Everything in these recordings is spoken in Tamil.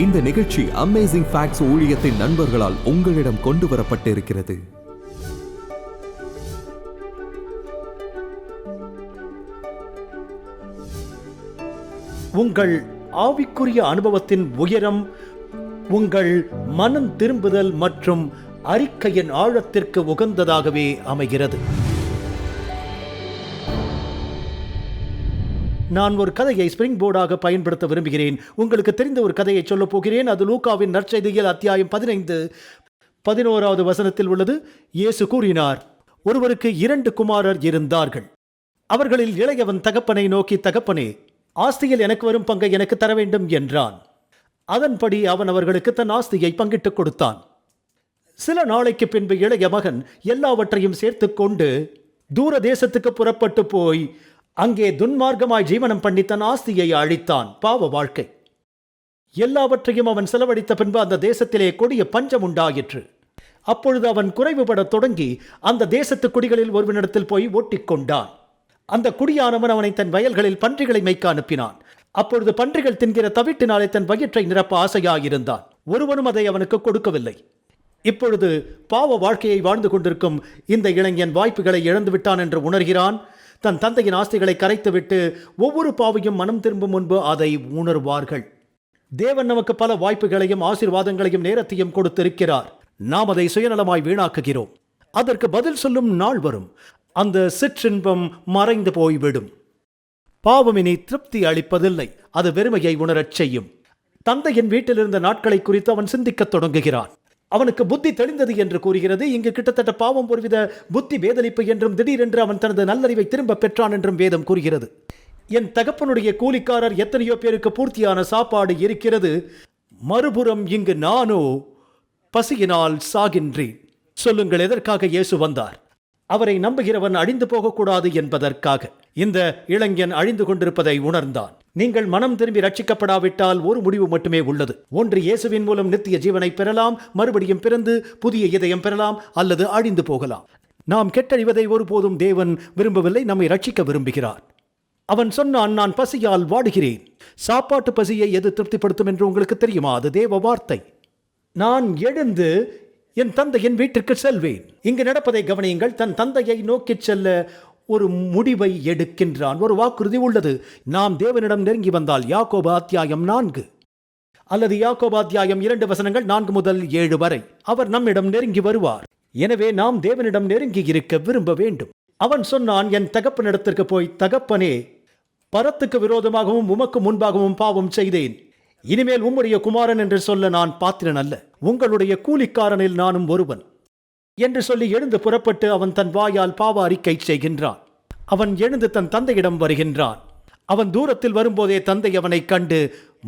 இந்த நிகழ்ச்சி அமேசிங் ஃபேக்ட்ஸ் ஊழியத்தின் நண்பர்களால் உங்களிடம் கொண்டு வரப்பட்டிருக்கிறது. உங்கள் ஆவிக்குரிய அனுபவத்தின் உயரம் உங்கள் மனம் திரும்புதல் மற்றும் அறிக்கையின் ஆழத்திற்கு உகந்ததாகவே அமைகிறது. நான் ஒரு கதையை ஸ்பிரிங் போர்டாக பயன்படுத்த விரும்புகிறேன். உங்களுக்கு தெரிந்த ஒரு கதையை சொல்லப் போகிறேன். அது லூக்காவின் நற்செய்தியில் அத்தியாயம் 15:11 வசனத்தில் உள்ளது. இயேசு கூறினார், ஒருவருக்கு 2 குமாரர் இருந்தார்கள். அவர்களில் இளையவன் தகப்பனை நோக்கி, தகப்பனே, ஆஸ்தியில் எனக்கு வரும் பங்கை எனக்கு தர வேண்டும் என்றான். அதன்படி அவன் அவர்களுக்கு தன் ஆஸ்தியை பங்கிட்டுக் கொடுத்தான். சில நாளைக்கு பின்பு இளைய மகன் எல்லாவற்றையும் சேர்த்து கொண்டு தூர தேசத்துக்கு புறப்பட்டு போய் அங்கே துன்மார்க்கமாய் ஜீவனம் பண்ணி தன் ஆஸ்தியை அழித்தான். பாவ வாழ்க்கை. எல்லாவற்றையும் அவன் செலவழித்த பின்பு அந்த தேசத்திலே கொடிய பஞ்சம் உண்டாயிற்று. அப்பொழுது அவன் குறைவுபட தொடங்கி அந்த தேசத்து குடிகளில் ஒருவனிடத்தில் போய் ஓட்டிக்கொண்டான். அந்த குடியானவன் அவனை தன் வயல்களில் பன்றிகளை மேய்க்க அனுப்பினான். அப்பொழுது பன்றிகள் தின்கிற தவிட்டினாலே தன் வயிற்றை நிரப்ப ஆசையாயிருந்தான். ஒருவனும் அதை அவனுக்கு கொடுக்கவில்லை. இப்பொழுது பாவ வாழ்க்கையை வாழ்ந்து கொண்டிருக்கும் இந்த இளைஞன் வாய்ப்புகளை இழந்துவிட்டான் என்று உணர்கிறான். தன் தந்தையின் ஆஸ்திகளை கரைத்துவிட்டு ஒவ்வொரு பாவியும் மனம் திரும்பும் முன்பு அதை உணர்வார்கள். தேவன் நமக்கு பல வாய்ப்புகளையும் ஆசீர்வாதங்களையும் நேரத்தையும் கொடுத்திருக்கிறார். நாம் அதை சுயநலமாய் வீணாக்குகிறோம். அதற்கு பதில் சொல்லும் நாள் வரும். அந்த சிற்றின்பம் மறைந்து போய்விடும். பாவம் இனி திருப்தி அளிப்பதில்லை. அது வெறுமையை உணரச் செய்யும். தந்தையின் வீட்டில் இருந்த நாட்களை குறித்து அவன் சிந்திக்கத் தொடங்குகிறான். அவனுக்கு புத்தி தெளிந்தது என்று கூறுகிறது. இங்கு கிட்டத்தட்ட பாவம் ஒருவித புத்தி வேதளிப்பு என்றும் திடீரென்று அவன் தனது நல்லறிவை திரும்ப பெற்றான் என்றும் வேதம் கூறுகிறது. என் தகப்பனுடைய கூலிக்காரர் எத்தனையோ பேருக்கு பூர்த்தியான சாப்பாடு இருக்கிறது. மறுபுறம் இங்கு நானோ பசியினால் சாகின்றேன். சொல்லுங்கள், எதற்காக இயேசு வந்தார்? அவரை நம்புகிறவன் அழிந்து போகக்கூடாது என்பதற்காக. இந்த இளைஞன் அழிந்து கொண்டிருப்பதை உணர்ந்தான். நீங்கள் மனம் திரும்பி ரட்சிக்கப்படாவிட்டால் ஒரு முடிவு மட்டுமே உள்ளது. ஒன்று, இயேசுவின் மூலம் நித்திய ஜீவனை பெறலாம், மறுபடியும் பிறந்து புதிய இதயம் பெறலாம், அல்லது அழிந்து போகலாம். நாம் கெட்டழிவதை ஒருபோதும் தேவன் விரும்பவில்லை. நம்மை ரட்சிக்க விரும்புகிறார். அவன் சொன்னான், நான் பசியால் வாடுகிறேன். சாப்பாட்டு பசியை எது திருப்திப்படுத்தும் என்று உங்களுக்கு தெரியுமா? அது தேவ வார்த்தை. நான் எழுந்து என் தந்தையின் வீட்டிற்கு செல்வேன். இங்கு நடப்பதை கவனியுங்கள். தன் தந்தையை நோக்கி செல்ல ஒரு முடிவை எடுக்கின்றான். ஒரு வாக்குறுதி உள்ளது. நாம் தேவனிடம் நெருங்கி வந்தால் யாக்கோபு அத்தியாயம் 4 அல்லது யாக்கோபு அத்தியாயம் 2 வசனங்கள் 4 முதல் 7 வரை அவர் நம்மிடம் நெருங்கி வருவார். எனவே நாம் தேவனிடம் நெருங்கி இருக்க விரும்ப வேண்டும். அவன் சொன்னான், என் தகப்பனிடத்திற்கு போய், தகப்பனே, பரத்துக்கு விரோதமாகவும் உமக்கு முன்பாகவும் பாவம் செய்தேன். இனிமேல் உம்முடைய குமாரன் என்று சொல்ல நான் பாத்திரன் அல்ல. உங்களுடைய கூலிக்காரனில் நானும் ஒருவன் என்று சொல்லி எழுந்து புறப்பட்டு அவன் தன் வாயால் பாவ அறிக்கை செய்கின்றான். அவன் எழுந்து தன் தந்தையிடம் வருகின்றான். அவன் தூரத்தில் வரும்போதே தந்தை அவனை கண்டு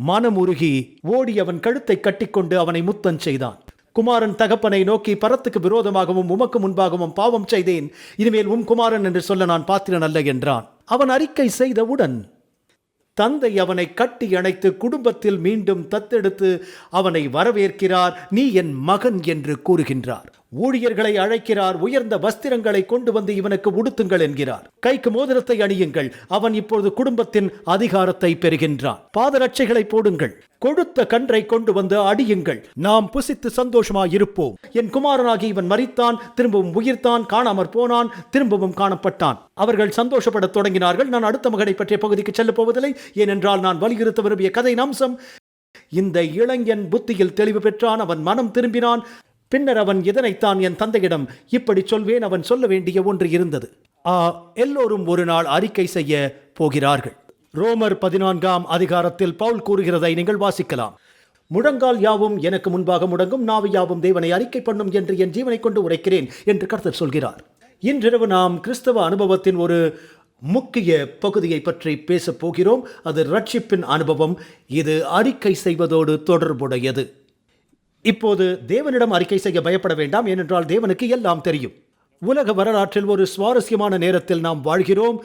மனமுருகி ஓடி அவன் கழுத்தை கட்டிக்கொண்டு அவனை முத்தம் செய்தான். குமாரன் தகப்பனை நோக்கி, பரத்துக்கு விரோதமாகவும் உமக்கு முன்பாகவும் பாவம் செய்தேன். இனிமேல் உம் குமாரன் என்று சொல்ல நான் பாத்திரன் அல்ல என்றான். அவன் அறிக்கை செய்தவுடன் தந்தை அவனை கட்டி அணைத்து குடும்பத்தில் மீண்டும் தத்தெடுத்து அவனை வரவேற்கிறார். நீ என் மகன் என்று கூறுகின்றார். ஊழியர்களை அழைக்கிறார். உயர்ந்த வஸ்திரங்களை கொண்டு வந்து இவனுக்கு உடுத்துங்கள் என்கிறார். கைக்கு மோதிரத்தை அணியுங்கள். அவன் இப்பொழுது குடும்பத்தின் அதிகாரத்தை பெறுகின்றான். பாதரட்சைகளை போடுங்கள். கொழுத்த கன்றை கொண்டு வந்து அடியுங்கள். நாம் புசித்து சந்தோஷமாய் இருப்போம். என் குமாரனாகி இவன் மரித்தான், திரும்பவும் உயிர்த்தான், காணாமற் போனான், திரும்பவும் காணப்பட்டான். அவர்கள் சந்தோஷப்படத் தொடங்கினார்கள். நான் அடுத்த மகனை பற்றிய பகுதிக்கு செல்லப் போவதில்லை. ஏனென்றால் நான் வலியுறுத்த விரும்பிய கதையின் அம்சம், இந்த இளைஞன் புத்தியில் தெளிவு பெற்றான். அவன் மனம் திரும்பினான். பின்னர் அவன் இதனைத்தான் என் தந்தையிடம் இப்படி சொல்வேன் அவன் சொல்ல வேண்டிய ஒன்று இருந்தது. எல்லோரும் ஒரு நாள் அறிக்கை செய்ய போகிறார்கள். ரோமர் 14ஆம் அதிகாரத்தில் பவுல் கூறுகிறதை நீங்கள் வாசிக்கலாம். முழங்கால் யாவும் எனக்கு முன்பாக முடங்கும், நாவு யாவும் தேவனை அறிக்கை பண்ணும் என்று என் ஜீவனை கொண்டு உரைக்கிறேன் என்று கர்த்தர் சொல்கிறார். இன்றிரவு நாம் கிறிஸ்தவ அனுபவத்தின் ஒரு முக்கிய பகுதியை பற்றி பேசப் போகிறோம். அது ரட்சிப்பின் அனுபவம். இது அறிக்கை செய்வதோடு தொடர்புடையது. இப்போது தேவனிடம் அறிக்கை செய்ய பயப்பட வேண்டாம். ஏனென்றால் தேவனுக்கு எல்லாம் தெரியும். உலக வரலாற்றில் ஒரு சுவாரஸ்யமான நேரத்தில் நாம் வாழ்கிறோம்.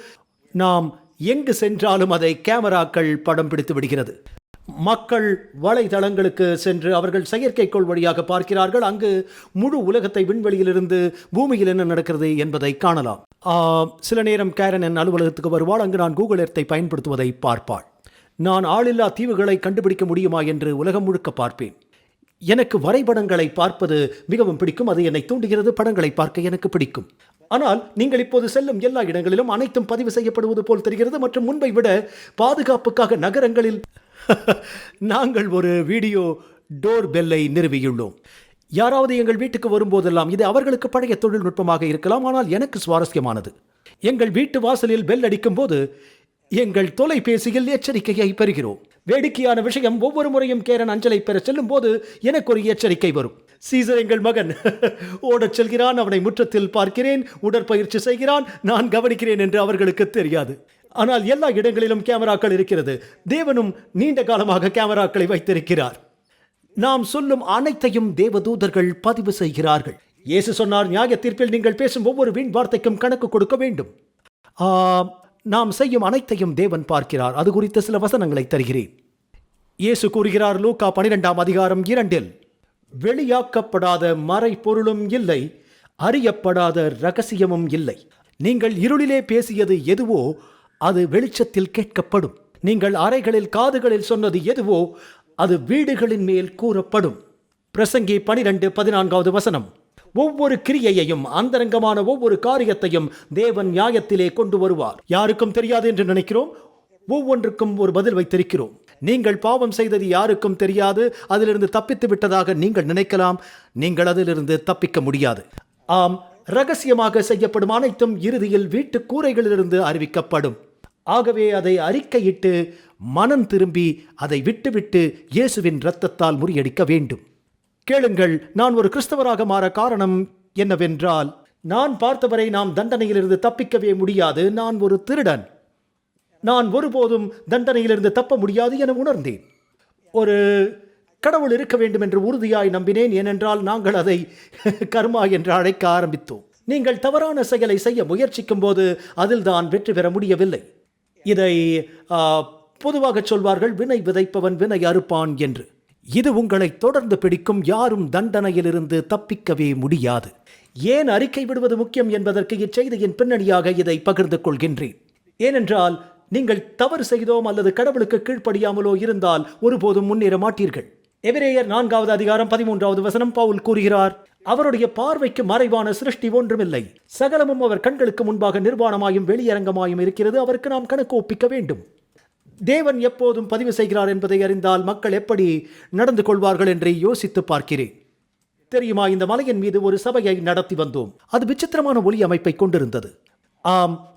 நாம் எங்கு சென்றாலும் அதை கேமராக்கள் படம் பிடித்து விடுகிறது. மக்கள் வலைதளங்களுக்கு சென்று அவர்கள் செயற்கைக்கோள் வழியாக பார்க்கிறார்கள். அங்கு முழு உலகத்தை விண்வெளியிலிருந்து பூமியில் என்ன நடக்கிறது என்பதை காணலாம். சில நேரம் கேரன் என் அலுவலகத்துக்கு வருவாள். அங்கு நான் கூகுள் எர்த்தை பயன்படுத்துவதை பார்ப்பாள். நான் ஆளில்லா தீவுகளை கண்டுபிடிக்க முடியுமா என்று உலகம் முழுக்க பார்ப்பேன். எனக்கு வரைபடங்களை பார்ப்பது மிகவும் பிடிக்கும். அது என்னை தூண்டுகிறது. படங்களை பார்க்க எனக்கு பிடிக்கும். ஆனால் நீங்கள் இப்போது செல்லும் எல்லா இடங்களிலும் அனைத்தும் பதிவு செய்யப்படுவது போல் தெரிகிறது. மற்றும் முன்பை விட பாதுகாப்புக்காக நகரங்களில் நாங்கள் ஒரு வீடியோ டோர் பெல்லை நிறுவியுள்ளோம். யாராவது எங்கள் வீட்டுக்கு வரும்போதெல்லாம், இது அவர்களுக்கு பழைய தொழில்நுட்பமாக இருக்கலாம், ஆனால் எனக்கு சுவாரஸ்யமானது. எங்கள் வீட்டு வாசலில் பெல் அடிக்கும் போது எங்கள் தொலைபேசியில் எச்சரிக்கையை பெறுகிறோம். வேடிக்கையான விஷயம், ஒவ்வொரு முறையும் கேரன் அஞ்சலை பெற செல்லும் போது எனக்கு ஒரு எச்சரிக்கை வரும். சீசர் எங்கள் மகன் ஓடச் செல்கிறான், அவனை முற்றத்தில் பார்க்கிறேன், உடற்பயிற்சி செய்கிறான், நான் கவனிக்கிறேன் என்று அவர்களுக்கு தெரியாது. ஆனால் எல்லா இடங்களிலும் கேமராக்கள் இருக்கிறது. தேவனும் நீண்ட காலமாக கேமராக்களை வைத்திருக்கிறார். நாம் சொல்லும் அனைத்தையும் தேவதூதர்கள் பதிவு செய்கிறார்கள். இயேசு சொன்னார், நியாய தீர்ப்பில் நீங்கள் பேசும் ஒவ்வொரு வீண் வார்த்தைக்கும் கணக்கு கொடுக்க வேண்டும். நாம் செய்யும் அனைத்தையும் தேவன் பார்க்கிறார். அது குறித்த சில வசனங்களை தருகிறேன். இயேசு கூறுகிறார், லூக்கா 12:2, வெளியாக்கப்படாத மறைபொருளும் இல்லை, அறியப்படாத இரகசியமும் இல்லை. நீங்கள் இருளிலே பேசியது எதுவோ அது வெளிச்சத்தில் கேட்கப்படும். நீங்கள் அறைகளில் காதுகளில் சொன்னது எதுவோ அது வீடுகளின் மேல் கூறப்படும். பிரசங்கி 12:14. ஒவ்வொரு கிரியையையும், அந்தரங்கமான ஒவ்வொரு காரியத்தையும் தேவன் நியாயத்திலே கொண்டு வருவார். யாருக்கும் தெரியாது என்று நினைக்கிறோம். ஒவ்வொன்றுக்கும் ஒரு பதில் வைத்திருக்கிறோம். நீங்கள் பாவம் செய்தது யாருக்கும் தெரியாது. அதிலிருந்து தப்பித்து விட்டதாக நீங்கள் நினைக்கலாம். நீங்கள் அதிலிருந்து தப்பிக்க முடியாது. ஆம், ரகசியமாக செய்யப்படும் அனைத்தும் இறுதியில் வீட்டு கூரைகளிலிருந்து அறிவிக்கப்படும். ஆகவே அதை அறிக்கையிட்டு மனம் திரும்பி அதை விட்டுவிட்டு இயேசுவின் இரத்தத்தால் முறியடிக்க வேண்டும். கேளுங்கள், நான் ஒரு கிறிஸ்தவராக மாற காரணம் என்னவென்றால், நான் பார்த்தவரை நாம் தண்டனையிலிருந்து தப்பிக்கவே முடியாது. நான் ஒரு திருடன். நான் ஒருபோதும் தண்டனையிலிருந்து தப்ப முடியாது என உணர்ந்தேன். ஒரு கடவுள் இருக்க வேண்டும் என்று உறுதியாய் நம்பினேன். ஏனென்றால் நாங்கள் அதை கர்மா என்று அழைக்க ஆரம்பித்தோம். நீங்கள் தவறான செயலை செய்ய முயற்சிக்கும் போது அதில் தான் வெற்றி பெற முடியவில்லை. இதை பொதுவாக சொல்வார்கள், வினை விதைப்பவன் வினை அறுப்பான் என்று. இது உங்களை தொடர்ந்து பிடிக்கும். யாரும் தண்டனையிலிருந்து தப்பிக்கவே முடியாது. ஏன் அறிக்கை விடுவது முக்கியம் என்பதற்கு இச்செய்தியின் பின்னணியாக இதை பகிர்ந்து கொள்கின்றேன். ஏனென்றால் நீங்கள் தவறு செய்தோம் அல்லது கடவுளுக்கு கீழ்ப்படியாமலோ இருந்தால் ஒருபோதும் முன்னேற மாட்டீர்கள். எபிரேயர் 4:13 பவுல் கூறுகிறார், அவருடைய பார்வைக்கு மறைவான சிருஷ்டி ஒன்றுமில்லை, சகலமும் அவர் கண்களுக்கு முன்பாக நிர்வாணமாயும் வெளியரங்கமாயும் இருக்கிறது. அவருக்கு நாம் கணக்கு ஒப்பிக்க வேண்டும். தேவன் எப்போதும் பதிவு செய்கிறார் என்பதை அறிந்தால் மக்கள் எப்படி நடந்து கொள்வார்கள் என்று யோசித்து பார்க்கிறேன். தெரியுமா, இந்த மலையின் மீது ஒரு சபையை நடத்தி வந்தோம். அது விசித்திரமான ஒலி அமைப்பை கொண்டிருந்தது.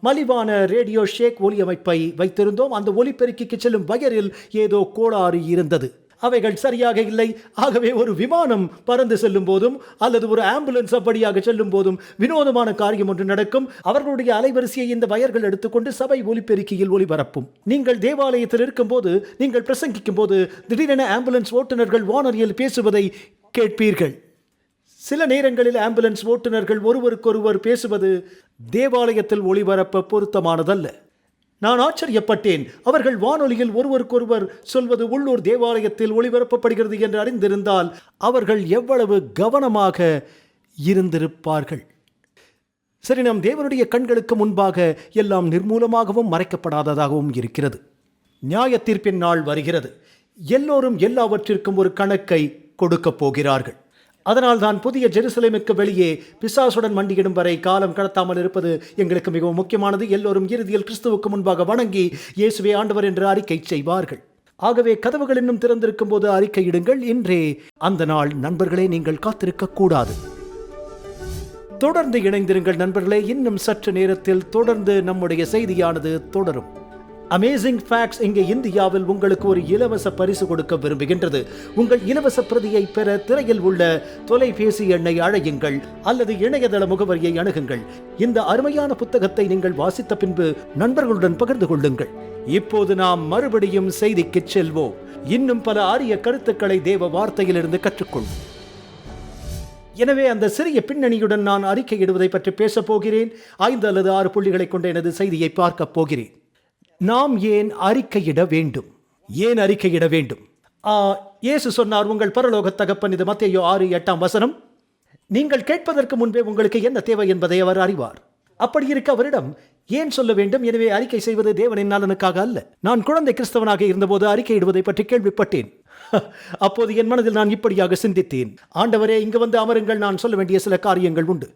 மலிவான ரேடியோ ஷேக் ஒலி அமைப்பை வைத்திருந்தோம். அந்த ஒலிபெருக்கிக்கு செல்லும் வயரில் ஏதோ கோளாறு இருந்தது. அவைகள் சரியாக இல்லை. ஆகவே ஒரு விமானம் பறந்து செல்லும் போதும் அல்லது ஒரு ஆம்புலன்ஸ் அப்படியாக செல்லும் போதும் வினோதமான காரியம் ஒன்று நடக்கும். அவர்களுடைய அலைவரிசையை இந்த வயர்கள் எடுத்துக்கொண்டு சபை ஒலிபெருக்கியில் ஒலிபரப்பும். நீங்கள் தேவாலயத்தில் இருக்கும் போது, நீங்கள் பிரசங்கிக்கும் போது திடீரென ஆம்புலன்ஸ் ஓட்டுநர்கள் வானொலியில் பேசுவதை கேட்பீர்கள். சில நேரங்களில் ஆம்புலன்ஸ் ஓட்டுநர்கள் ஒருவருக்கொருவர் பேசுவது தேவாலயத்தில் ஒளிபரப்ப பொருத்தமானதல்ல. நான் ஆச்சரியப்பட்டேன். அவர்கள் வானொலியில் ஒருவருக்கொருவர் சொல்வது உள்ளூர் தேவாலயத்தில் ஒளிபரப்பப்படுகிறது என்று அறிந்திருந்தால் அவர்கள் எவ்வளவு கவனமாக இருந்திருப்பார்கள். சரி, நம் தேவனுடைய கண்களுக்கு முன்பாக எல்லாம் நிர்மூலமாகவும் மறைக்கப்படாததாகவும் இருக்கிறது. நியாய தீர்ப்பின் நாள் வருகிறது. எல்லோரும் எல்லாவற்றிற்கும் ஒரு கணக்கை கொடுக்கப் போகிறார்கள். அதனால் தான் புதிய ஜெருசலேமுக்கு வெளியே பிசாசுடன் மண்டியிடும் வரை காலம் கடத்தாமல் இருப்பது எங்களுக்கு மிகவும் முக்கியமானது. எல்லோரும் இறுதியில் கிறிஸ்துவுக்கு முன்பாக வணங்கி இயேசுவே ஆண்டவர் என்று அறிக்கை செய்வார்கள். ஆகவே கதவுகள் இன்னும் திறந்திருக்கும் போது அறிக்கையிடுங்கள். இன்றே அந்த நாள். நண்பர்களே, நீங்கள் காத்திருக்க கூடாது. தொடர்ந்து இணைந்திருங்கள் நண்பர்களே. இன்னும் சற்று நேரத்தில் தொடர்ந்து நம்முடைய செய்தியானது தொடரும். அமேசிங் ஃபேக்ட்ஸ் இங்கே இந்தியாவில் உங்களுக்கு ஒரு இலவச பரிசு கொடுக்க விரும்புகின்றது. உங்கள் இலவச பிரதியை பெற திரையில் உள்ள தொலைபேசி எண்ணை அழையுங்கள் அல்லது இணையதள முகவரியை அணுகுங்கள். இந்த அருமையான புத்தகத்தை நீங்கள் வாசித்த பின்பு நண்பர்களுடன் பகிர்ந்து கொள்ளுங்கள். இப்போது நாம் மறுபடியும் செய்திக்கு செல்வோம். இன்னும் பல அரிய கருத்துக்களை தேவ வார்த்தையிலிருந்து கற்றுக்கொள்வோம். எனவே அந்த சிறிய பின்னணியுடன் நான் அறிக்கையிடுவதை பற்றி பேசப் போகிறேன். 5 அல்லது 6 புள்ளிகளை கொண்ட எனது செய்தியை பார்க்க போகிறேன். நாம் ஏன் அறிக்கையிட வேண்டும்? ஏன் அறிக்கையிட வேண்டும்? இயேசு சொன்னார், உங்கள் பரலோக தகப்பன், இது மத்தேயு 6:8. நீங்கள் கேட்பதற்கு முன்பே உங்களுக்கு என்ன தேவை என்பதை அவர் அறிவார். அப்படி இருக்க அவரிடம் ஏன் சொல்ல வேண்டும்? எனவே அறிக்கை செய்வது தேவனின் நலனுக்காக அல்ல. நான் குழந்தை கிறிஸ்தவனாக இருந்தபோது அறிக்கையிடுவதை பற்றி கேள்விப்பட்டேன். அப்போது என் மனதில் நான் இப்படியாக சிந்தித்தேன், ஆண்டவரே, இங்கு வந்து அமருங்கள், நான் சொல்ல வேண்டிய சில காரியங்கள் உண்டு.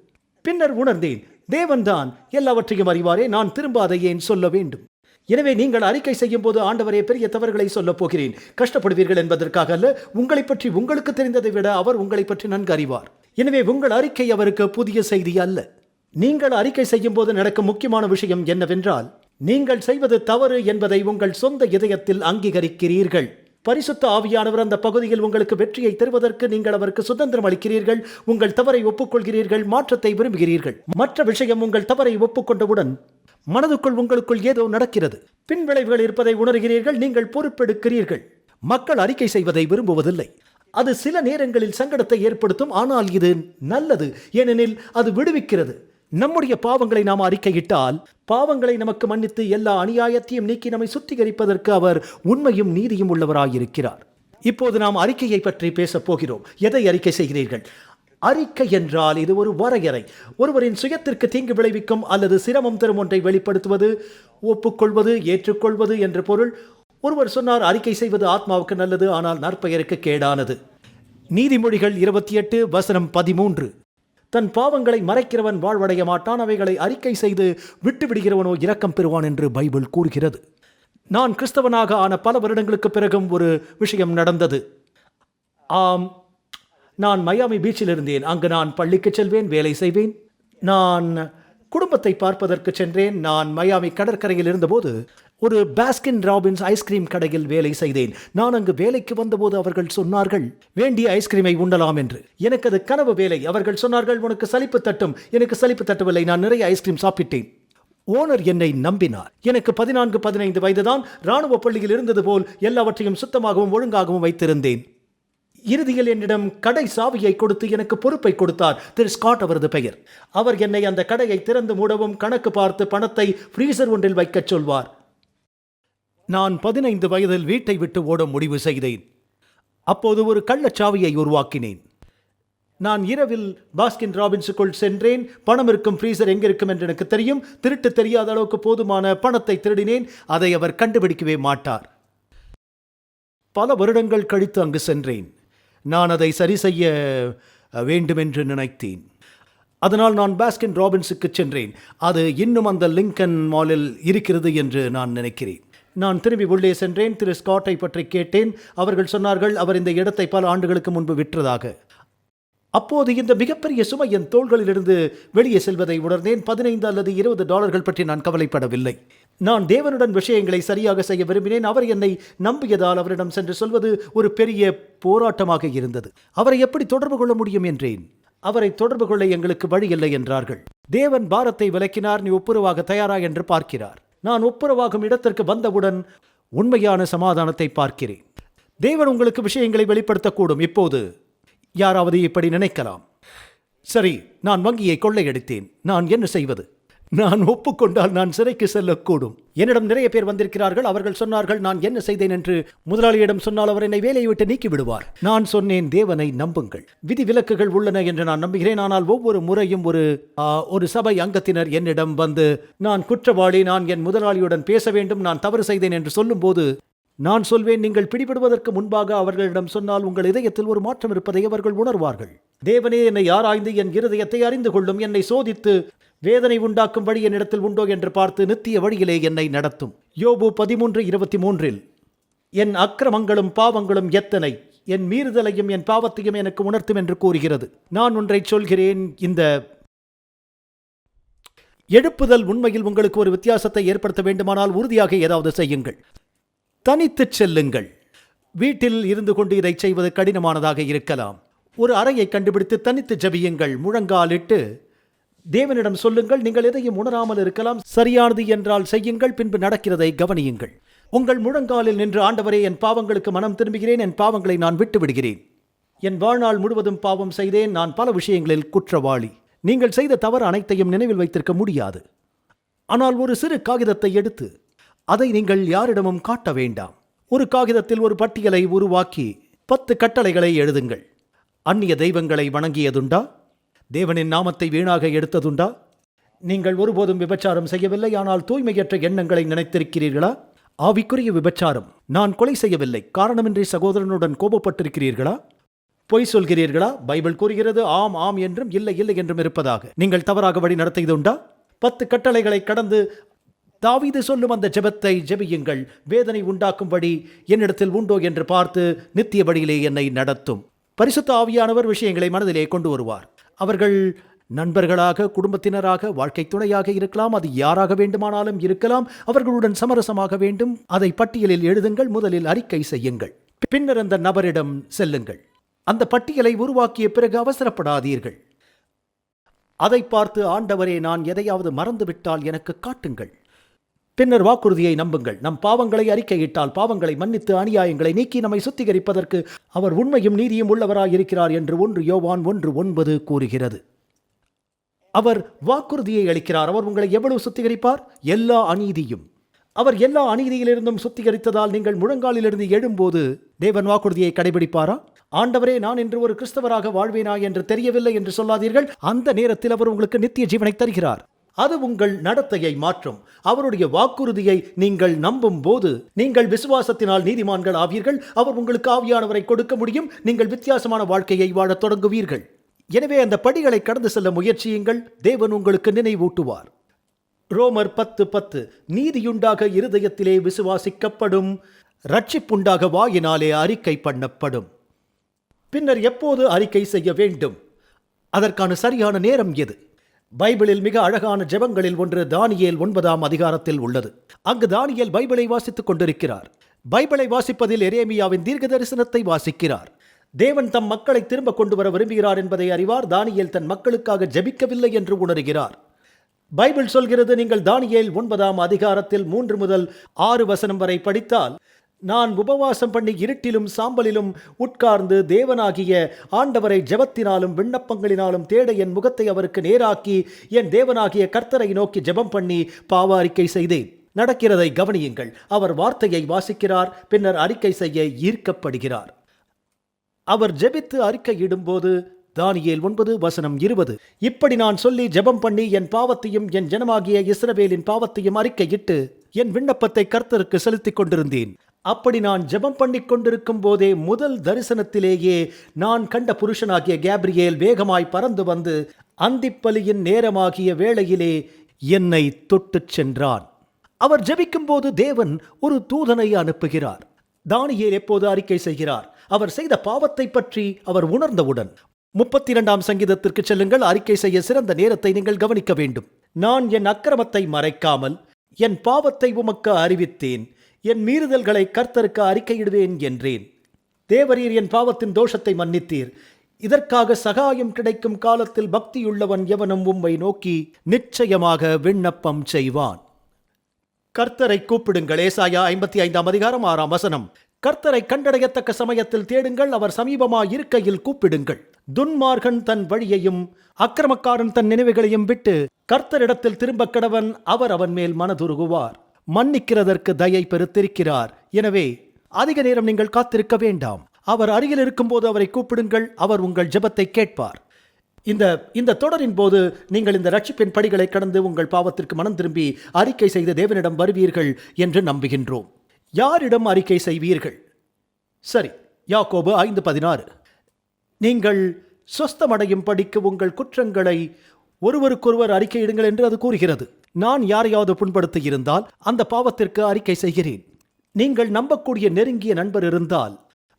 பின்னர் உணர்ந்தேன், தேவன்தான் எல்லாவற்றையும் அறிவாரே, நான் திரும்ப அதை ஏன் சொல்ல வேண்டும்? எனவே நீங்கள் அறிக்கை செய்யும் போது, ஆண்டவரே, பெரிய தவறுகளை சொல்லப் போகிறேன், கஷ்டப்படுவீர்கள் என்பதற்காக அல்ல, உங்களை பற்றி உங்களுக்கு தெரிந்ததை விட அவர் உங்களை பற்றி நன்கு அறிவார். எனவே உங்கள் அறிக்கை அவருக்கு புதிய செய்தி அல்ல. நீங்கள் அறிக்கை செய்யும் போது நடக்கும் முக்கியமான விஷயம் என்னவென்றால், நீங்கள் செய்வது தவறு என்பதை உங்கள் சொந்த இதயத்தில் அங்கீகரிக்கிறீர்கள். பரிசுத்த ஆவியானவர் அந்த பகுதியில் உங்களுக்கு வெற்றியை தருவதற்கு நீங்கள் அவருக்கு சுதந்திரம் அளிக்கிறீர்கள். உங்கள் தவறை ஒப்புக்கொள்கிறீர்கள், மாற்றத்தை விரும்புகிறீர்கள். மற்ற விஷயம், உங்கள் தவறை ஒப்புக்கொண்டவுடன் மனதுக்குள் உங்களுக்குள் ஏதோ நடக்கிறது, பின்விளைவுகள் இருப்பதை உணர்கிறீர்கள், நீங்கள் பொறுப்பெடுக்கிறீர்கள். மக்கள் அறிக்கை செய்வதை விரும்புவதில்லை. அது சில நேரங்களில் சங்கடத்தை ஏற்படுத்தும், ஆனால் இது நல்லது, ஏனெனில் அது விடுவிக்கிறது. நம்முடைய பாவங்களை நாம் அறிக்கையிட்டால், பாவங்களை நமக்கு மன்னித்து எல்லா அநியாயத்தையும் நீக்கி நம்மை சுத்திகரிப்பதற்கு அவர் உண்மையும் நீதியும் உள்ளவராயிருக்கிறார். இப்போது நாம் அறிக்கையை பற்றி பேசப் போகிறோம். எதை அறிக்கை செய்கிறீர்கள்? அறிக்கை என்றால் இது ஒரு வரையறை. ஒருவரின் சுயத்திற்கு தீங்கு விளைவிக்கும் அல்லது சிரமம் தரும் ஒன்றை வெளிப்படுத்துவது, ஒப்புக்கொள்வது, ஏற்றுக்கொள்வது என்று பொருள். ஒருவர் சொன்னார், அறிக்கை செய்வது ஆத்மாவுக்கு நல்லது, ஆனால் நற்பெயருக்கு கேடானது. நீதிமொழிகள் 28:13. தன் பாவங்களை மறைக்கிறவன் வாழ்வடைய மாட்டான், அவைகளை அறிக்கை செய்து விட்டுவிடுகிறவனோ இரக்கம் பெறுவான் என்று பைபிள் கூறுகிறது. நான் கிறிஸ்தவனாக ஆன பல வருடங்களுக்கு பிறகும் ஒரு விஷயம் நடந்தது. நான் மயாமி பீச்சில் இருந்தேன். அங்கு நான் பள்ளிக்கு செல்வேன், வேலை செய்வேன். நான் குடும்பத்தை பார்ப்பதற்கு சென்றேன். நான் மயாமி கடற்கரையில் இருந்தபோது ஒரு பாஸ்கின் ராபின்ஸ் ஐஸ்கிரீம் கடையில் வேலை செய்தேன். நான் அங்கு வேலைக்கு வந்தபோது அவர்கள் சொன்னார்கள், வேண்டிய ஐஸ்கிரீமை உண்ணலாம் என்று. எனக்கு அது கனவு வேலை. அவர்கள் சொன்னார்கள், உனக்கு சலிப்பு தட்டும். எனக்கு சலிப்பு தட்டவில்லை. நான் நிறைய ஐஸ்கிரீம் சாப்பிட்டேன். ஓனர் என்னை நம்பினார். எனக்கு 14-15 வயதுதான். இராணுவ பள்ளியில் இருந்தது போல் எல்லாவற்றையும் சுத்தமாகவும் ஒழுங்காகவும் வைத்திருந்தேன். இறுதியில் என்னிடம் கடை சாவியை கொடுத்து எனக்கு பொறுப்பை கொடுத்தார். திரு ஸ்காட் அவரது பெயர். அவர் என்னை அந்த கடையை திறந்து மூடவும், கணக்கு பார்த்து பணத்தை ஃப்ரீசர் ஒன்றில் வைக்கச் சொல்வார். நான் 15 வயதில் வீட்டை விட்டு ஓட முடிவு செய்தேன். அப்போது ஒரு கள்ளச்சாவியை உருவாக்கினேன். நான் இரவில் பாஸ்கின் ராபின்ஸுக்குள் சென்றேன். பணம் இருக்கும் ஃப்ரீசர் எங்கிருக்கும் என்று எனக்கு தெரியும். திருட்டு தெரியாத அளவுக்கு போதுமான பணத்தை திருடினேன். அதை அவர் கண்டுபிடிக்கவே மாட்டார். பல வருடங்கள் கழித்து அங்கு சென்றேன். நான் அதை சரி செய்ய வேண்டுமென்று நினைத்தேன். அதனால் நான் பாஸ்கின் ராபின்ஸுக்கு சென்றேன். அது இன்னும் அந்த லிங்கன் மாலில் இருக்கிறது என்று நான் நினைக்கிறேன். நான் திரும்பி உள்ளே சென்றேன். திரு ஸ்காட்டை பற்றி கேட்டேன். அவர்கள் சொன்னார்கள், அவர் இந்த இடத்தை பல ஆண்டுகளுக்கு முன்பு விற்றதாக. அப்போது இந்த மிகப்பெரிய சுமை என் தோள்களிலிருந்து வெளியே செல்வதை உணர்ந்தேன். 15 அல்லது 20 டாலர்கள் பற்றி நான் கவலைப்படவில்லை. நான் தேவனுடன் விஷயங்களை சரியாக செய்ய விரும்பினேன். அவர் என்னை நம்பியதால் அவரிடம் சென்று சொல்வது ஒரு பெரிய போராட்டமாக இருந்தது. அவரை எப்படி தொடர்பு கொள்ள முடியும் என்றேன். அவரை தொடர்பு கொள்ள எங்களுக்கு வழி இல்லை என்றார்கள். தேவன் பாரத்தை விலக்கினார். நீ ஒப்புரவாக தயாரா என்று பார்க்கிறார். நான் ஒப்புரவாகும் இடத்திற்கு வந்தவுடன் உண்மையான சமாதானத்தை பார்க்கிறேன். தேவன் உங்களுக்கு விஷயங்களை வெளிப்படுத்தக்கூடும். இப்போது யாராவது இப்படி நினைக்கலாம், சரி, நான் வங்கியை கொள்ளையடித்தேன், நான் என்ன செய்வது? நான் ஒப்புக்கொண்டால் நான் சிறைக்கு செல்லக்கூடும். என்னிடம் நிறைய பேர் வந்திருக்கிறார்கள். அவர்கள் சொன்னார்கள், நான் என்ன செய்தேன் என்று முதலாளியிடம் சொன்னால் அவர் என்னை வேலையை விட்டு நீக்கி விடுவார். நான் சொன்னேன், தேவனை நம்புங்கள். விதி விலக்குகள் உள்ளன என்று நான் நம்புகிறேன். ஆனால் ஒவ்வொரு முறையும் ஒரு சபை அங்கத்தினர் என்னிடம் வந்து, நான் குற்றவாளி, நான் என் முதலாளியுடன் பேச வேண்டும், நான் தவறு செய்தேன் என்று சொல்லும் போது நான் சொல்வேன், நீங்கள் பிடிபடுவதற்கு முன்பாக அவர்களிடம் சொன்னால் உங்கள் இதயத்தில் ஒரு மாற்றம் இருப்பதை அவர்கள் உணர்வார்கள். தேவனே என்னை ஆராய்ந்து என் இருதயத்தை அறிந்து கொள்ளும். என்னை சோதித்து வேதனை உண்டாக்கும் வழி என்னிடத்தில் உண்டோ என்று பார்த்து நித்திய வழியிலே என்னை நடத்தும். யோபு 13:23 என் அக்கிரமங்களும் பாவங்களும் எத்தனை, என் மீறுதலையும் என் பாவத்தையும் எனக்கு உணர்த்தும் என்று கூறுகிறது. நான் ஒன்றை சொல்கிறேன், இந்த எழுப்புதல் உண்மையில் உங்களுக்கு ஒரு வித்தியாசத்தை ஏற்படுத்த வேண்டுமானால் உறுதியாக ஏதாவது செய்யுங்கள். தனித்து செல்லுங்கள். வீட்டில் இருந்து கொண்டு இதை செய்வது கடினமானதாக இருக்கலாம். ஒரு அறையை கண்டுபிடித்து தனித்து ஜெபியுங்கள். முழங்காலிட்டு தேவனிடம் சொல்லுங்கள். நீங்கள் எதையும் உணராமல் இருக்கலாம். சரியானது என்றால் செய்யுங்கள். பின்பு நடக்கிறதை கவனியுங்கள். உங்கள் முழங்காலில் நின்று, ஆண்டவரே, என் பாவங்களுக்கு மனம் திரும்புகிறேன். என் பாவங்களை நான் விட்டு விடுகிறேன். என் வாழ்நாள் முழுவதும் பாவம் செய்தேன். நான் பல விஷயங்களில் குற்றவாளி. நீங்கள் செய்த தவறு அனைத்தையும் நினைவில் வைத்திருக்க முடியாது. ஆனால் ஒரு சிறு காகிதத்தை எடுத்து அதை நீங்கள் யாரிடமும் காட்ட வேண்டாம். ஒரு காகிதத்தில் ஒரு பட்டியலை உருவாக்கி 10 கட்டளைகளை எழுதுங்கள். அந்நிய தெய்வங்களை வணங்கியதுண்டா? தேவனின் நாமத்தை வீணாக எடுத்ததுண்டா? நீங்கள் ஒருபோதும் விபச்சாரம் செய்யவில்லை, ஆனால் தூய்மையற்ற எண்ணங்களை நினைத்திருக்கிறீர்களா? ஆவிக்குரிய விபச்சாரம். நான் கொலை செய்யவில்லை, காரணமின்றி சகோதரனுடன் கோபப்பட்டிருக்கிறீர்களா? பொய் சொல்கிறீர்களா? பைபிள் கூறுகிறது ஆம் ஆம் என்றும் இல்லை இல்லை என்றும் இருப்பதாக. நீங்கள் தவறாக வழி நடத்தியது உண்டா? 10 கட்டளைகளை கடந்து தாவீது சொல்லும் அந்த ஜெபத்தை ஜெபியுங்கள். வேதனை உண்டாக்கும்படி என்னிடத்தில் உண்டோ என்று பார்த்து நித்திய வழியிலே என்னை நடத்தும். பரிசுத்த ஆவியானவர் விஷயங்களை மனதிலே கொண்டு வருவார். அவர்கள் நண்பர்களாக, குடும்பத்தினராக, வாழ்க்கை துணையாக இருக்கலாம். அது யாராக வேண்டுமானாலும் இருக்கலாம். அவர்களுடன் சமரசமாக வேண்டும். அதை பட்டியலில் எழுதுங்கள். முதலில் அறிக்கை செய்யுங்கள். பின்னர் அந்த நபரிடம் செல்லுங்கள். அந்த பட்டியலை உருவாக்கிய பிறகு அவசரப்படாதீர்கள். அதை பார்த்து ஆண்டவரே, நான் எதையாவது மறந்துவிட்டால் எனக்கு காட்டுங்கள். பின்னர் வாக்குறுதியை நம்புங்கள். நம் பாவங்களை அறிக்கையிட்டால் பாவங்களை மன்னித்து அநியாயங்களை நீக்கி நம்மை சுத்திகரிப்பதற்கு அவர் உண்மையும் நீதியும் உள்ளவராயிருக்கிறார் என்று 1 யோவான் 1:9 கூறுகிறது. அவர் வாக்குறுதியை அளிக்கிறார். அவர் உங்களை எவ்வளவு சுத்திகரிப்பார்? எல்லா அநீதியும். அவர் எல்லா அநீதியிலிருந்தும் சுத்திகரித்ததால் நீங்கள் முழங்காலிலிருந்து எழும்போது தேவன் வாக்குறுதியை கடைபிடிப்பாரா? ஆண்டவரே, நான் இன்று ஒரு கிறிஸ்தவராக வாழ்வேனா என்று தெரியவில்லை என்று சொல்லாதீர்கள். அந்த நேரத்தில் அவர் உங்களுக்கு நித்திய ஜீவனை தருகிறார். அது உங்கள் நடத்தையை மாற்றும். அவருடைய வாக்குறுதியை நீங்கள் நம்பும் போது நீங்கள் விசுவாசத்தினால் நீதிமான்கள் ஆவீர்கள். அவர் உங்களுக்கு ஆவியானவரை கொடுக்க முடியும். நீங்கள் வித்தியாசமான வாழ்க்கையை வாழத் தொடங்குவீர்கள். எனவே அந்த படிகளை கடந்து செல்ல முயற்சியுங்கள். தேவன் உங்களுக்கு நினைவூட்டுவார். ரோமர் 10:10 நீதியுண்டாக இருதயத்திலே விசுவாசிக்கப்படும், ரட்சிப்புண்டாக வாயினாலே அறிக்கை பண்ணப்படும். பின்னர் எப்போது அறிக்கை செய்ய வேண்டும்? அதற்கான சரியான நேரம் எது? பைபிளில் மிக அழகான ஜெபங்களில் ஒன்று தானியேல் 9ஆம் அதிகாரத்தில் உள்ளது. அங்கு தானியேல் பைபிளை வாசித்துக் கொண்டிருக்கிறார். பைபிளை வாசிப்பதில் எரேமியாவின் தீர்க்க தரிசனத்தை வாசிக்கிறார். தேவன் தம் மக்களை திரும்ப கொண்டு வர விரும்புகிறார் என்பதை அறிவார். தானியேல் தன் மக்களுக்காக ஜெபிக்கவில்லை என்று உணர்கிறார். பைபிள் சொல்கிறது, நீங்கள் தானியேல் 9ஆம் அதிகாரத்தில் 3 முதல் 6 வசனம் வரை படித்தால், நான் உபவாசம் பண்ணி இருட்டிலும் சாம்பலிலும் உட்கார்ந்து தேவனாகிய ஆண்டவரை ஜெபத்தினாலும் விண்ணப்பங்களினாலும் தேட என் முகத்தை அவருக்கு நேராக்கி என் தேவனாகிய கர்த்தரை நோக்கி ஜெபம் பண்ணி பாவ அறிக்கை செய்தேன். நடக்கிறதை கவனியுங்கள். அவர் வார்த்தையை வாசிக்கிறார், பின்னர் அறிக்கை செய்ய ஈர்க்கப்படுகிறார். அவர் ஜெபித்து அறிக்கையிடும்போது தானியேல் 9:20 இப்படி நான் சொல்லி ஜெபம் பண்ணி என் பாவத்தையும் என் ஜனமாகிய இஸ்ரவேலின் பாவத்தையும் அறிக்கையிட்டு என் விண்ணப்பத்தை கர்த்தருக்கு செலுத்திக் கொண்டிருந்தேன். அப்படி நான் ஜெபம் பண்ணி கொண்டிருக்கும் போதே முதல் தரிசனத்திலேயே நான் கண்ட புருஷனாகிய கேப்ரியேல் வேகமாய் பறந்து வந்து அந்திப்பலியின் நேரமாகிய வேளையிலே என்னை தொட்டுச் சென்றான். அவர் ஜெபிக்கும் போது தேவன் ஒரு தூதனை அனுப்புகிறார். தானியேல் எப்போது அறிக்கை செய்கிறார்? அவர் செய்த பாவத்தை பற்றி அவர் உணர்ந்தவுடன். 32ஆம் சங்கீதத்திற்கு செல்லுங்கள். அறிக்கை செய்ய சிறந்த நேரத்தை நீங்கள் கவனிக்க வேண்டும். நான் என் அக்கிரமத்தை மறைக்காமல் என் பாவத்தை உமக்கு அறிவித்தேன். என் மீறுதல்களை கர்த்தருக்கு அறிக்கையிடுவேன் என்றேன். தேவரீர் என் பாவத்தின் தோஷத்தை மன்னித்தீர். இதற்காக சகாயம் கிடைக்கும் காலத்தில் பக்தியுள்ளவன் எவனும் உம்மை நோக்கி நிச்சயமாக விண்ணப்பம் செய்வான். கர்த்தரை கூப்பிடுங்கள். ஏசாயா 55ஆம் அதிகாரம் 6ஆம் வசனம். கர்த்தரை கண்டடையத்தக்க சமயத்தில் தேடுங்கள். அவர் சமீபமாய் இருக்கையில் கூப்பிடுங்கள். துன்மார்கன் தன் வழியையும் அக்கிரமக்காரன் தன் நினைவுகளையும் விட்டு கர்த்தரிடத்தில் திரும்ப கடவன். அவர் அவன் மேல் மனதுருகுவார். மன்னிக்கிறதற்கு தயை பெருத்திருக்கிறார். எனவே அதிக நேரம் நீங்கள் காத்திருக்க வேண்டாம். அவர் அருகில் இருக்கும்போது அவரை கூப்பிடுங்கள். அவர் உங்கள் ஜெபத்தை கேட்பார். இந்த தொடரின் போது நீங்கள் இந்த ரட்சிப்பின் படிகளை கடந்து உங்கள் பாவத்திற்கு மனம் திரும்பி அறிக்கை செய்து தேவனிடம் வருவீர்கள் என்று நம்புகின்றோம். யாரிடம் அறிக்கை செய்வீர்கள்? சரி, யாக்கோபு 5:16 நீங்கள் சொஸ்தமடையும் படிக்கு உங்கள் குற்றங்களை ஒருவருக்கொருவர் அறிக்கையிடுங்கள் என்று அது கூறுகிறது. நான் யாரையாவது புண்படுத்தி இருந்தால் அந்த பாவத்திற்கு அறிக்கை செய்கிறேன். நீங்கள் நம்பக்கூடிய நெருங்கிய நண்பர் இருந்தால்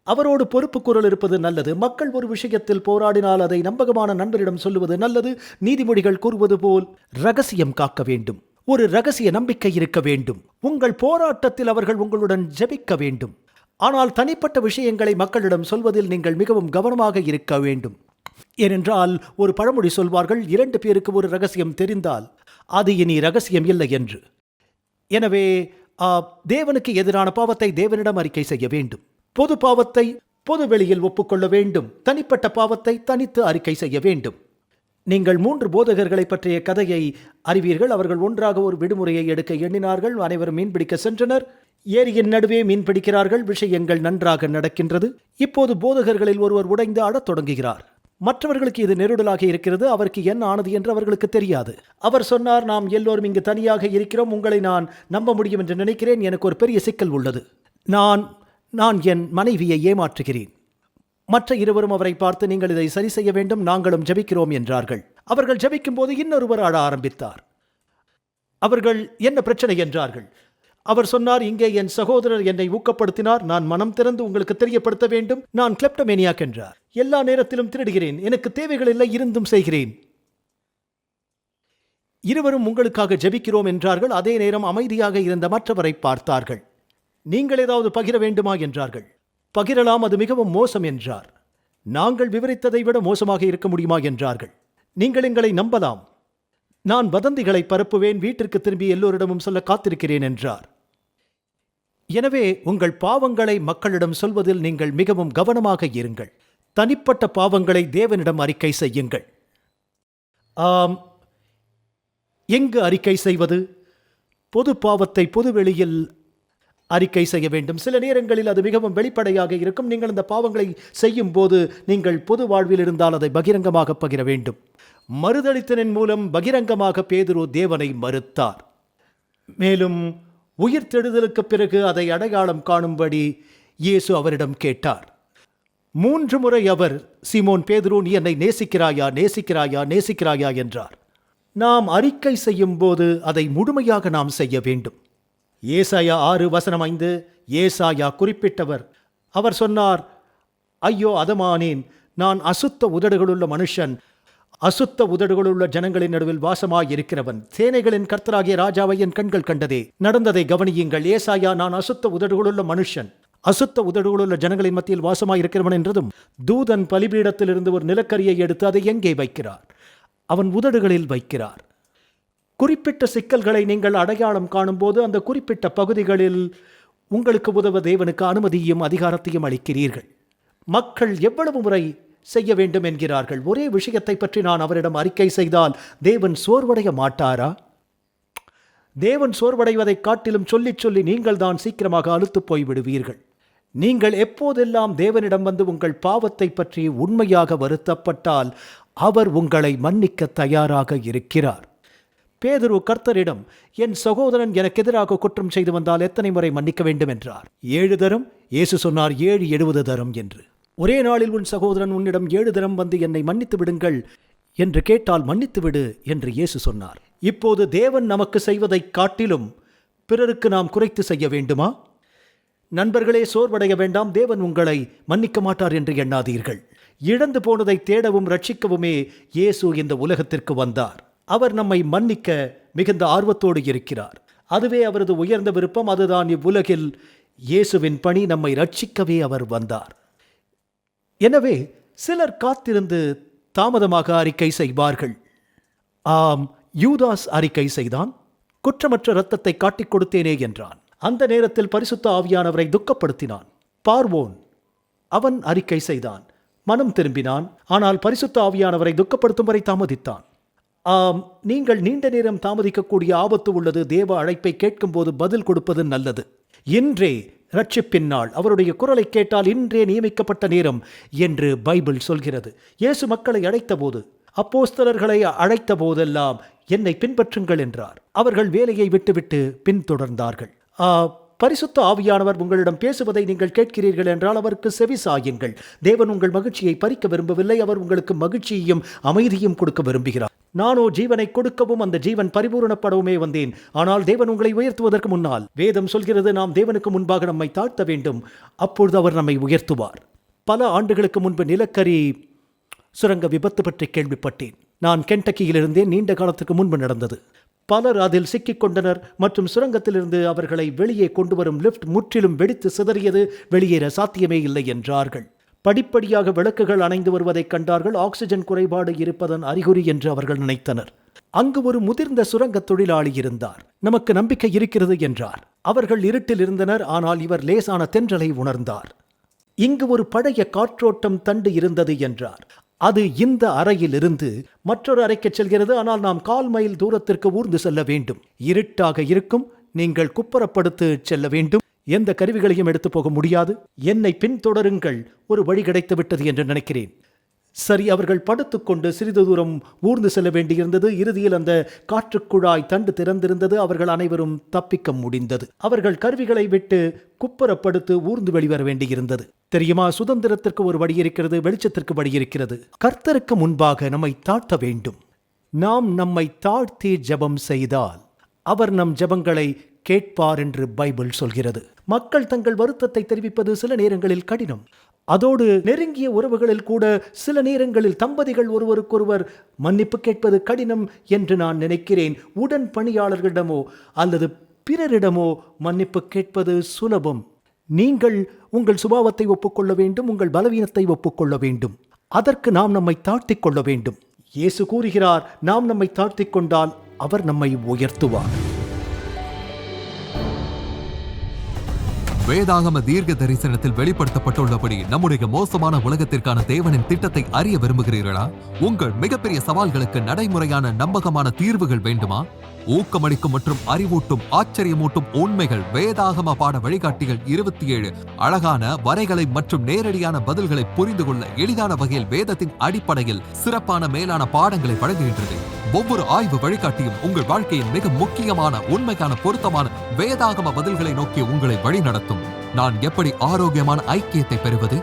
அவரோடு பொறுப்பு குரல் இருப்பது நல்லது. மக்கள் ஒரு விஷயத்தில் போராடினால் அதை நம்பகமான நண்பரிடம் சொல்லுவது நல்லது. நீதிமொழிகள் கூறுவது போல் ரகசியம் காக்க வேண்டும். ஒரு ரகசிய நம்பிக்கை இருக்க வேண்டும். உங்கள் போராட்டத்தில் அவர்கள் உங்களுடன் ஜெபிக்க வேண்டும். ஆனால் தனிப்பட்ட விஷயங்களை மக்களிடம் சொல்வதில் நீங்கள் மிகவும் கவனமாக இருக்க வேண்டும். ஏனென்றால் ஒரு பழமொழி சொல்வார்கள், 2 பேருக்கு ஒரு ரகசியம் தெரிந்தால் அது இனி ரகசியம் இல்லை என்று. எனவே தேவனுக்கு எதிரான பாவத்தை தேவனிடம் அறிக்கை செய்ய வேண்டும். பொது பாவத்தை பொது வெளியில் ஒப்புக்கொள்ள வேண்டும். தனிப்பட்ட பாவத்தை தனித்து அறிக்கை செய்ய வேண்டும். நீங்கள் 3 போதகர்களை பற்றிய கதையை அறிவீர்கள். அவர்கள் ஒன்றாக ஒரு விடுமுறையை எடுக்க எண்ணினார்கள். அனைவரும் மீன்பிடிக்க சென்றனர். ஏரியின் நடுவே மீன் பிடிக்கிறார்கள். விஷயங்கள் நன்றாக நடக்கின்றது. இப்போது போதகர்களில் ஒருவர் உடைந்து அழத் தொடங்குகிறார். மற்றவர்களுக்கு இது நெருடலாக இருக்கிறது. அவருக்கு என்ன ஆனது என்று அவர்களுக்கு தெரியாது. அவர் சொன்னார், நாம் எல்லோரும் இங்கு தனியாக இருக்கிறோம். உங்களை நான் நம்ப முடியும் என்று நினைக்கிறேன். எனக்கு ஒரு பெரிய சிக்கல் உள்ளது. நான் என் மனைவியை ஏமாற்றுகிறேன். மற்ற இருவரும் அவரை பார்த்து, நீங்கள் இதை சரி செய்ய வேண்டும், நாங்களும் ஜெபிக்கிறோம் என்றார்கள். அவர்கள் ஜெபிக்கும் போது இன்னொருவர் ஆட ஆரம்பித்தார். அவர்கள் என்ன பிரச்சனை என்றார்கள். அவர் சொன்னார், இங்கே என் சகோதரர் என்னை ஊக்கப்படுத்தினார். நான் மனம் திறந்து உங்களுக்கு தெரியப்படுத்த வேண்டும். நான் கிளெப்டமேனியாக் என்றார். எல்லா நேரத்திலும் திருடுகிறேன். எனக்கு தேவைகள் இல்லை, இருந்தும் செய்கிறேன். இருவரும் உங்களுக்காக ஜெபிக்கிறோம் என்றார்கள். அதே நேரம் அமைதியாக இருந்த மற்றவரை பார்த்தார்கள். நீங்கள் ஏதாவது பகிர வேண்டுமா என்றார்கள். பகிரலாம், அது மிகவும் மோசம் என்றார். நாங்கள் விவரித்ததை விட மோசமாக இருக்க முடியுமா என்றார்கள். நீங்கள் எங்களை நம்பலாம். நான் வதந்திகளை பரப்புவேன், வீட்டிற்கு திரும்பி எல்லோரிடமும் சொல்ல காத்திருக்கிறேன் என்றார். எனவே உங்கள் பாவங்களை மக்களிடம் சொல்வதில் நீங்கள் மிகவும் கவனமாக இருங்கள். தனிப்பட்ட பாவங்களை தேவனிடம் அறிக்கை செய்யுங்கள். எங்கு அறிக்கை செய்வது? பொது பாவத்தை பொதுவெளியில் அறிக்கை செய்ய வேண்டும். சில நேரங்களில் அது மிகவும் வெளிப்படையாக இருக்கும். நீங்கள் அந்த பாவங்களை செய்யும் போது நீங்கள் பொது வாழ்வில் இருந்தால் அதை பகிரங்கமாக பகிர வேண்டும். மறுதளித்தலின் மூலம் பகிரங்கமாக பேதுரு தேவனை மறுத்தார். மேலும் உயிர்த்தெழுதலுக்கு பிறகு அதை அடையாளம் காணும்படி இயேசு அவரிடம் கேட்டார். 3 முறை அவர், சீமோன் பேதுரு, நீ என்னை நேசிக்கிறாயா, நேசிக்கிறாயா, நேசிக்கிறாயா என்றார். நாம் அறிக்கை செய்யும் போது அதை முழுமையாக நாம் செய்ய வேண்டும். ஏசாயா 6:5. ஏசாயா குறிப்பிட்டவர். அவர் சொன்னார், ஐயோ அதமானேன், நான் அசுத்த உதடுகளுள்ள மனுஷன், அசுத்த உதடுகளுள்ள ஜனங்களின் நடுவில் வாசமாயிருக்கிறவன். சேனைகளின் கர்த்தராகிய ராஜாவை என் கண்கள் கண்டதே. நடந்ததை கவனியுங்கள். ஏசாயா, நான் அசுத்த உதடுகளுள்ள மனுஷன், அசுத்த உதடுகளுள்ள ஜனங்களின் மத்தியில் வாசமாயிருக்கிறவன் என்றதும், தூதன் பலிபீடத்திலிருந்து ஒரு நிலக்கரியை எடுத்து அதை எங்கே வைக்கிறார்? அவன் உதடுகளில் வைக்கிறார். குறிப்பிட்ட சிக்கல்களை நீங்கள் அடையாளம் காணும்போது அந்த குறிப்பிட்ட பகுதிகளில் உங்களுக்கு உதவ தேவனுக்கு அனுமதியும் அதிகாரத்தையும் அளிக்கிறீர்கள். மக்கள் எவ்வளவு முறை செய்ய வேண்டும் என்கிறார்கள். ஒரே விஷயத்தை பற்றி நான் அவரிடம் அறிக்கை செய்தால் தேவன் சோர்வடைய மாட்டாரா? தேவன் சோர்வடைவதை காட்டிலும் சொல்லி சொல்லி நீங்கள் தான் சீக்கிரமாக அலுத்து போய்விடுவீர்கள். நீங்கள் எப்போதெல்லாம் தேவனிடம் வந்து உங்கள் பாவத்தை பற்றி உண்மையாக வருத்தப்பட்டால் அவர் உங்களை மன்னிக்க தயாராக இருக்கிறார். பேதுரு கர்த்தரிடம், என் சகோதரன் எனக்கு எதிராக குற்றம் செய்து வந்தால் எத்தனை முறை மன்னிக்க வேண்டும் என்றார். 7 தரம். இயேசு சொன்னார் 7 தரம் என்று. ஒரே நாளில் உன் சகோதரன் உன்னிடம் 7 தரம் வந்து என்னை மன்னித்து விடுங்கள் என்று கேட்டால் மன்னித்து விடு என்று இயேசு சொன்னார். இப்போது தேவன் நமக்கு செய்வதை காட்டிலும் பிறருக்கு நாம் குறைத்து செய்ய வேண்டுமா? நண்பர்களே, சோர்வடைய வேண்டாம். தேவன் உங்களை மன்னிக்க மாட்டார் என்று எண்ணாதீர்கள். இழந்து போனதை தேடவும் ரட்சிக்கவுமே இயேசு இந்த உலகத்திற்கு வந்தார். அவர் நம்மை மன்னிக்க மிகுந்த ஆர்வத்தோடு இருக்கிறார். அதுவே அவரது உயர்ந்த விருப்பம். அதுதான் இவ்வுலகில் இயேசுவின் பணி. நம்மை ரட்சிக்கவே அவர் வந்தார். எனவே சிலர் காத்திருந்து தாமதமாக அறிக்கை செய்வார்கள். யூதாஸ் அறிக்கை செய்தான். குற்றமற்ற இரத்தத்தை காட்டிக் கொடுத்தேனே என்றான். அந்த நேரத்தில் பரிசுத்த ஆவியானவரை துக்கப்படுத்தினான். பார்வோன், அவன் அறிக்கை செய்தான், மனம் திரும்பினான். ஆனால் பரிசுத்த ஆவியானவரை துக்கப்படுத்தும் வரை தாமதித்தான். நீங்கள் நீண்ட நேரம் தாமதிக்கக்கூடிய ஆபத்து உள்ளது. தேவ அழைப்பை கேட்கும் போது பதில் கொடுப்பது நல்லது. இன்றே ரட்சிப்பின் நாள். அவருடைய குரலை கேட்டால் இன்றே நியமிக்கப்பட்ட நேரம் என்று பைபிள் சொல்கிறது. இயேசு மக்களை அழைத்த போது, அப்போஸ்தலர்களை அழைத்த போதெல்லாம் என்னை பின்பற்றுங்கள் என்றார். அவர்கள் வேலையை விட்டுவிட்டு பின்தொடர்ந்தார்கள். பரிசுத்த ஆவியானவர் உங்களிடம் பேசுவதை நீங்கள் கேட்கிறீர்கள் என்றால் அவருக்கு செவி சாயுங்கள். தேவன் உங்கள் மகிழ்ச்சியை பறிக்க விரும்பவில்லை. அவர் உங்களுக்கு மகிழ்ச்சியையும் அமைதியும் கொடுக்க விரும்புகிறார். நானோ ஜீவனை கொடுக்கவும் அந்த ஜீவன் பரிபூரணப்படவுமே வந்தேன். ஆனால் தேவன் உங்களை உயர்த்துவதற்கு முன்னால், வேதம் சொல்கிறது, நாம் தேவனுக்கு முன்பாக நம்மை தாழ்த்த வேண்டும். அப்பொழுது அவர் நம்மை உயர்த்துவார். பல ஆண்டுகளுக்கு முன்பு நிலக்கரி சுரங்க விபத்து பற்றி கேள்விப்பட்டேன். நான் கென்டக்கியில் இருந்தேன். நீண்ட காலத்துக்கு முன்பு நடந்தது. பலர் அதில் சிக்கிக் கொண்டனர் மற்றும் சுரங்கத்திலிருந்து அவர்களை வெளியே கொண்டு வரும் லிப்ட் முற்றிலும் வெடித்து சிதறியது. வெளியேற சாத்தியமே இல்லை என்றார்கள். படிப்படியாக விளக்குகள் அணைந்து வருவதைக் கண்டார்கள். ஆக்சிஜன் குறைபாடு இருப்பதன் அறிகுறி என்று அவர்கள் நினைத்தனர். அங்கு ஒரு முதிர்ந்த சுரங்க தொழிலாளி இருந்தார். நமக்கு நம்பிக்கை இருக்கிறது என்றார். அவர்கள் இருட்டில் இருந்தனர். ஆனால் இவர் லேசான தென்றலை உணர்ந்தார். இங்கு ஒரு பழைய காற்றோட்டம் தண்டு இருந்தது என்றார். அது இந்த அறையில் இருந்து மற்றொரு அறைக்கு செல்கிறது. ஆனால் நாம் 1/4 மைல் தூரத்திற்கு ஊர்ந்து செல்ல வேண்டும். இருட்டாக இருக்கும். நீங்கள் குப்புறப்படுத்து செல்ல வேண்டும். எந்த கருவிகளையும் எடுத்து போக முடியாது. என்னை பின்தொடருங்கள். ஒரு வழி கிடைத்து விட்டது என்று நினைக்கிறேன். சரி, அவர்கள் படுத்துக்கொண்டு சிறிது தூரம் ஊர்ந்து செல்ல வேண்டியிருந்தது. இறுதியில் அந்த காற்றுக்குழாய் தண்டு திறந்திருந்தது. அவர்கள் அனைவரும் தப்பிக்க முடிந்தது. அவர்கள் கருவிகளை விட்டு குப்புறப்படுத்து ஊர்ந்து வெளிவர வேண்டியிருந்தது. தெரியுமா, சுதந்திரத்திற்கு ஒரு வழி இருக்கிறது, வெளிச்சத்திற்கு வழி இருக்கிறது. கர்த்தருக்கு முன்பாக நம்மை தாழ்த்த வேண்டும். நாம் நம்மை தாழ்த்தி ஜெபம் செய்தால் அவர் நம் ஜெபங்களை கேட்பார் என்று பைபிள் சொல்கிறது. மக்கள் தங்கள் வருத்தத்தை தெரிவிப்பது சில நேரங்களில் கடினம். அதோடு நெருங்கிய உறவுகளில் கூட சில நேரங்களில் தம்பதிகள் ஒருவருக்கொருவர் மன்னிப்பு கேட்பது கடினம் என்று நான் நினைக்கிறேன். உடன் பணியாளர்களிடமோ அல்லது பிறரிடமோ மன்னிப்பு கேட்பது சுலபம். நீங்கள் உங்கள் சுபாவத்தை ஒப்புக்கொள்ள வேண்டும், உங்கள் பலவீனத்தை ஒப்புக்கொள்ள வேண்டும். அதற்கு நாம் நம்மை தாழ்த்திக் கொள்ள வேண்டும். இயேசு கூறுகிறார், நாம் நம்மை தாழ்த்திக் கொண்டால் அவர் நம்மை உயர்த்துவார். வேதாகம தீர்க்க தரிசனத்தில் வெளிப்படுத்தப்பட்டுள்ளபடி நம்முடைய மோசமான உலகத்திற்கான தேவனின் திட்டத்தை அறிய விரும்புகிறீர்களா? உங்கள் மிகப்பெரிய சவால்களுக்கு நடைமுறையான நம்பகமான தீர்வுகள் வேண்டுமா? ஊக்கமளிக்கும் மற்றும் அறிவூட்டும் ஆச்சரியமூட்டும் உண்மைகள் வேதாகம பாட வழிகாட்டிகள் 27 அழகான வரைகளை மற்றும் நேரடியான பதில்களை புரிந்து கொள்ள எளிதான வகையில் வேதத்தின் அடிப்படையில் சிறப்பான மேலான பாடங்களை வழங்குகின்றது. ஒவ்வொரு ஆய்வு வழிகாட்டியும் உங்கள் வாழ்க்கையின் மிக முக்கியமான உண்மைக்கான பொருத்தமான வேதாகம பதில்களை நோக்கி உங்களை வழிநடத்தும். நான் எப்படி ஆரோக்கியமான ஐக்கியத்தை பெறுவது?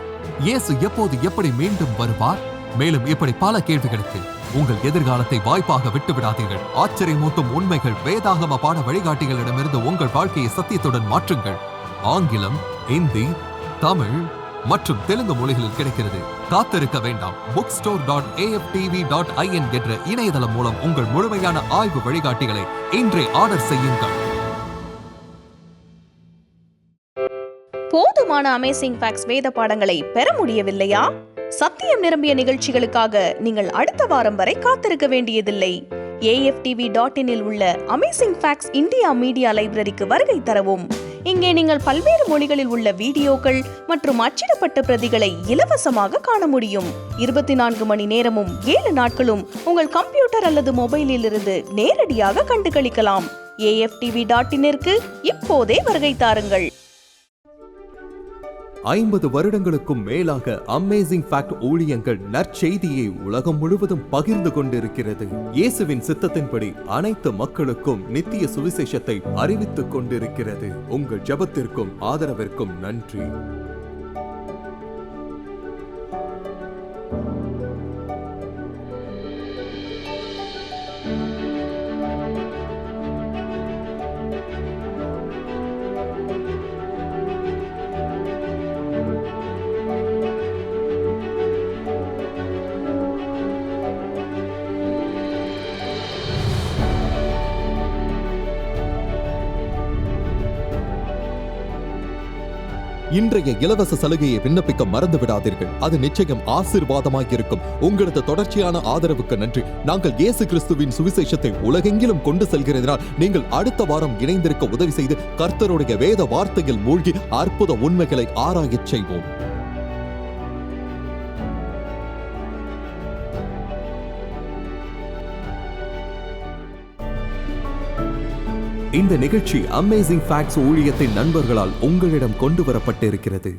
இயேசு எப்போது எப்படி மீண்டும் வருவார்? மேலும் இப்படி பல கேள்விகளுக்கு உங்கள் எதிர்காலத்தை வாய்ப்பாக விட்டுவிடாதீர்கள். ஆச்சரியமூட்டும் உண்மைகள் வேதாகம பாட வழிகாட்டிகளிடமிருந்து உங்கள் வாழ்க்கையை சத்தியத்துடன் மாற்றுங்கள். ஆங்கிலம், இந்தி, தமிழ் மற்றும் தெலுங்கு மொழிகளில் கிடைக்கிறது. காத்திருக்க வேண்டாம். bookstore.aftv.in என்ற இணையதளம் மூலம் உங்கள் முழுமையான ஆய்வு வழிகாட்டிகளை இன்றே ஆர்டர் செய்யுங்கள். போதுமான அமேசிங் ஃபேக்ட்ஸ் வேத பாடங்களை பெற முடியவில்லையா? சத்தியம் நிரம்பிய நிகழ்ச்சிகளுக்காக நீங்கள் அடுத்த வாரம் வரை காத்திருக்க வேண்டியதில்லை. AFTV.in இல் உள்ள அமேசிங் ஃபேக்ட்ஸ் இந்தியா மீடியா லைப்ரரிக்கு வருகை தரவும். இங்கே நீங்கள் பல்வேறு மொழிகளில் உள்ள வீடியோக்கள் மற்றும் அச்சிடப்பட்ட பிரதிகளை இலவசமாக காண முடியும். 24 மணி நேரமும் 7 நாட்களும் உங்கள் கம்ப்யூட்டர் அல்லது மொபைலில் இருந்து நேரடியாக கண்டுகளிக்கலாம். AFTV.in-ற்கு இப்போதே வருகை தாருங்கள். 50 வருடங்களுக்கும் மேலாக அமேசிங் ஃபேக்ட் ஊழியங்கள் நற்செய்தியை உலகம் முழுவதும் பகிர்ந்து கொண்டிருக்கிறது. இயேசுவின் சித்தத்தின்படி அனைத்து மக்களுக்கும் நித்திய சுவிசேஷத்தை அறிவித்துக் கொண்டிருக்கிறது. உங்கள் ஜெபத்திற்கும் ஆதரவிற்கும் நன்றி. இன்றைய இலவச சலுகையை விண்ணப்பிக்க மறந்து விடாதீர்கள். அது நிச்சயம் ஆசீர்வாதமாய் இருக்கும். உங்களது தொடர்ச்சியான ஆதரவுக்கு நன்றி. நாங்கள் இயேசு கிறிஸ்துவின் சுவிசேஷத்தை உலகெங்கிலும் கொண்டு செல்கிறதினால் நீங்கள் அடுத்த வாரம் இணைந்திருக்க உதவி செய்து கர்த்தருடைய வேத வார்த்தையில் மூழ்கி அற்புத உண்மைகளை ஆராயச் செய்வோம். இந்த நிகழ்ச்சி அமேசிங் ஃபேக்ட்ஸ் ஊழியத்தின் நண்பர்களால் உங்களிடம் கொண்டு வரப்பட்டிருக்கிறது.